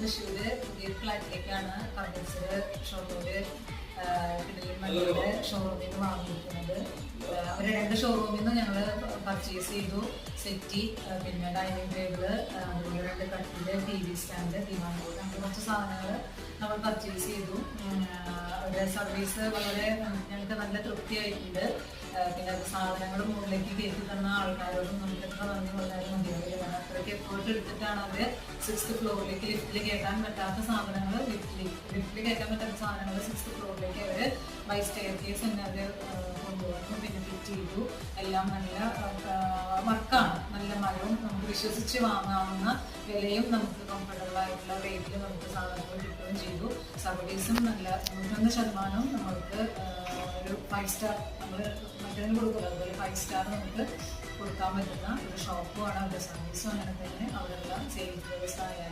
തൃശ്ശൂര് പുതിയൊരു ഫ്ലാറ്റിലേക്കാണ് ഫർണിച്ചർ ഷോറൂമില് കിടലിമണ്ണിയുടെ ഷോറൂമിൽ നിന്ന് വാങ്ങിയിരിക്കുന്നത്. ഒരു 2 ഷോറൂമിൽ നിന്ന് ഞങ്ങൾ പർച്ചേസ് ചെയ്തു. സെറ്റി, പിന്നെ ഡൈനിങ് ടേബിള്, അതുപോലെ 2 കട്ടില്, TV സ്റ്റാൻഡ്, ദിവാൻ ബോർഡ്, അങ്ങനെ കുറച്ച് സാധനങ്ങൾ നമ്മൾ പർച്ചേസ് ചെയ്തു. അവരുടെ സർവീസ് വളരെ ഞങ്ങൾക്ക് നല്ല തൃപ്തിയായിട്ടുണ്ട്. പിന്നെ അത് സാധനങ്ങൾ മുകളിലേക്ക് കയറ്റി തന്ന ആൾക്കാരോടും നമുക്ക് എത്ര നന്ദി പറഞ്ഞാലും മതിയാവില്ല. കാരണം അത്രയ്ക്ക് എഫേർട്ട് എടുത്തിട്ടാണ് അവർ 6th ഫ്ലോറിലേക്ക് ലിഫ്റ്റിൽ കയറ്റാൻ പറ്റാത്ത സാധനങ്ങൾ ലിഫ്റ്റിൽ കയറ്റാൻ പറ്റാത്ത സാധനങ്ങൾ 6th ഫ്ലോറിലേക്ക് അവർ ബൈ സ്റ്റെയർ കേസ് തന്നെ അവർ കൊണ്ടുവന്നു. പിന്നെ ഫിറ്റ് ചെയ്തു. എല്ലാം നല്ല വർക്കാണ്. നല്ല മരവും നമുക്ക് വിശ്വസിച്ച് വാങ്ങാവുന്ന വിലയും നമുക്ക് കംഫർട്ടബിൾ ആയിട്ടുള്ള റേറ്റിൽ നമുക്ക് സാധനങ്ങൾ കിട്ടുകയും ചെയ്തു. സർവീസും നല്ല 91% നമ്മൾക്ക് ഒരു 5 സ്റ്റാർ നമ്മൾ മറ്റൊന്നും കൊടുക്കില്ല. അതുപോലെ 5 സ്റ്റാർ നമുക്ക് കൊടുക്കാൻ പറ്റുന്ന ഒരു ഷോപ്പുമാണ്. അവരുടെ സർവീസും അങ്ങനെ തന്നെ. അവരെല്ലാം സെയിൽസ് വ്യവസായ